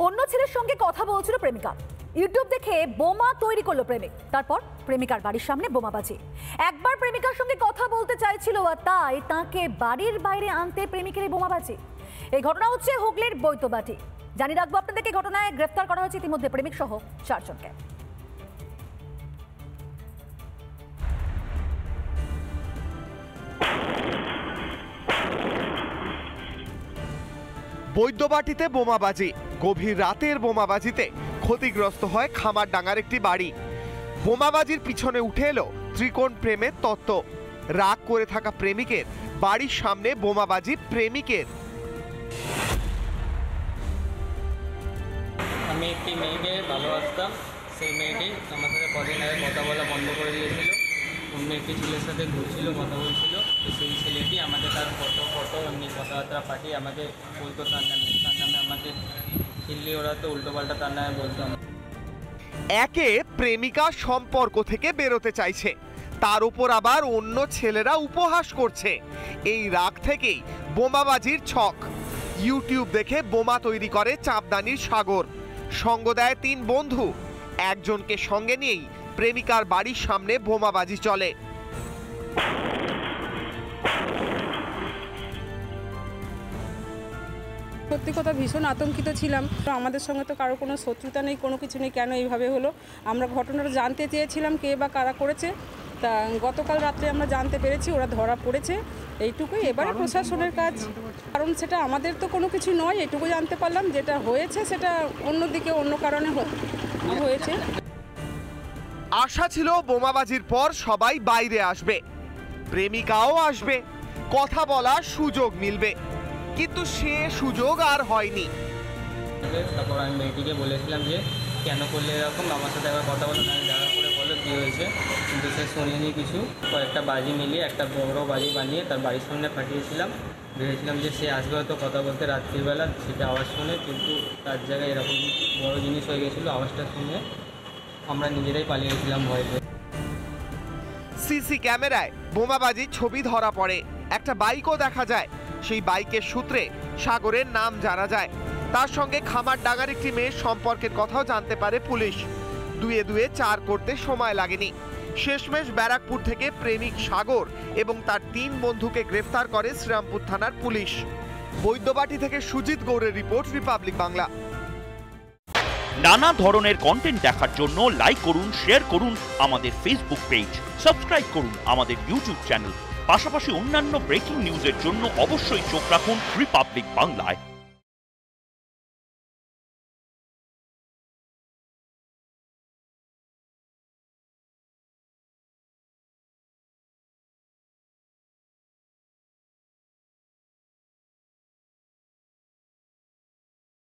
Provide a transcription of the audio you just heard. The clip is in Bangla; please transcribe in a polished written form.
অন্য ছেলের সঙ্গে কথা বলছিল প্রেমিকা। ইউটিউব দেখে বোমা তৈরি করলো প্রেমিক। তারপর প্রেমিকার বাড়ির সামনে বোমাবাজি। একবার প্রেমিকার সঙ্গে কথা বলতে চাইছিল আর তাই তাকে বাড়ির বাইরে আনতে প্রেমিকের এই বোমাবাজি। এই ঘটনা হচ্ছে হুগলির বৈদ্যবাটি। জানিয়ে রাখবো আপনাদেরকে, ঘটনায় গ্রেফতার করা হয়েছে ইতিমধ্যে প্রেমিক সহ 4 জনকে। বৈদ্যবাটিতে বোমাবাজি। গভীর রাতের বোমাবাজিতে ক্ষতিগ্রস্ত হয় খামারডাঙ্গার একটি বাড়ি। বোমাবাজির পিছনে উঠে এলো ত্রিকোণ প্রেমের তত্ত্ব। রাগ করে থাকা প্রেমিকের বাড়ির সামনে বোমাবাজি প্রেমিকের। আমি একটি মেয়েকে ভালোবাসতাম। সেই মেয়েটি আমার সাথে কদিন আগে কথা বলা বন্ধ করে দিয়েছিল। অন্য একটি ছেলের সাথে ঘুরছিল, কথা বলছিল। তো সেই ছেলেটি আমাকে তার ফটো এমনি কথাবার্তা পাঠিয়ে আমাকে বলতো তার নামে আমাকে চিল্লি ওড়াতো, উল্টোপাল্টা তার নামে বলতাম। একে প্রেমিকা সম্পর্ক থেকে বেরোতে চাইছে, তার উপর আবার অন্য ছেলেরা উপহাস করছে। এই রাগ থেকেই বোমাবাজির ছক। ইউটিউব দেখে বোমা তৈরি করে চাঁপদানির সাগর। সঙ্গ দেয় 3 বন্ধু। একজনকে সঙ্গে নিয়েই প্রেমিকার বাড়ির সামনে বোমাবাজি চলে। সত্যি কথা ভীষণ আতঙ্কিত ছিলাম। আমাদের সঙ্গে তো কারো কোনো শত্রুতা নেই, কোনো কিছু নেই, কেন এইভাবে হলো আমরা ঘটনাটা জানতে চেয়েছিলাম কে বা কারা করেছে। তা গতকাল রাত্রে আমরা জানতে পেরেছি ওরা ধরা পড়েছে, এইটুকুই। এবারে প্রশাসনের কাজ, কারণ সেটা আমাদের তো কোনো কিছু নয়, এটুকু জানতে পারলাম যেটা হয়েছে সেটা অন্যদিকে অন্য কারণে হয়েছে। আশা ছিল বোমাবাজির পর সবাই বাইরে আসবে, প্রেমিকাও আসবে, কথা বলার সুযোগ মিলবে, কিন্তু সে সুযোগ আর হয়নি। তারপর আমি মেয়েটিকে বলেছিলাম যে কেন করলে এরকম, আমার সাথে একবার কথা বলে দেখা করে বলো কী হয়েছে, কিন্তু সে শোনেনি কিছু। কয়েকটা বাজি মিলিয়ে একটা বড় বাজি বানিয়ে তার বাড়ির সামনে পাঠিয়েছিলাম। ভেবেছিলাম যে সে আসবে হয়তো কথা বলতে রাত্রিবেলা, সেটা আওয়াজ শুনে, কিন্তু তার জায়গায় এরকম বড় জিনিস হয়ে গেছিলো। আওয়াজটা শুনে আমরা নিজেরাই পালিয়ে গেছিলাম ভয়তে। সিসি ক্যামেরায় বোমাবাজির ছবি ধরা পড়ে। একটা বাইকও দেখা যায়। সেই বাইকের সূত্রে সাগরের নাম জানা যায়। তার সঙ্গে খামারডাঙ্গার একটি মেয়ের সম্পর্কের কথাও জানতে পারে পুলিশ। 2 4 করতে সময় লাগেনি। শেষমেশ ব্যারাকপুর থেকে প্রেমিক সাগর এবং তার 3 বন্ধুকে গ্রেফতার করে শ্রীরামপুর থানার পুলিশ। বৈদ্যবাটি থেকে সুজিত গৌড়ের রিপোর্ট, রিপাবলিক বাংলা। নানা ধরনের কন্টেন্ট দেখার জন্য লাইক করুন, শেয়ার করুন আমাদের ফেসবুক পেজ, সাবস্ক্রাইব করুন আমাদের ইউটিউব চ্যানেল। পাশাপাশি অন্যান্য ব্রেকিং নিউজের জন্য অবশ্যই চোখ রাখুন রিপাবলিক বাংলায়।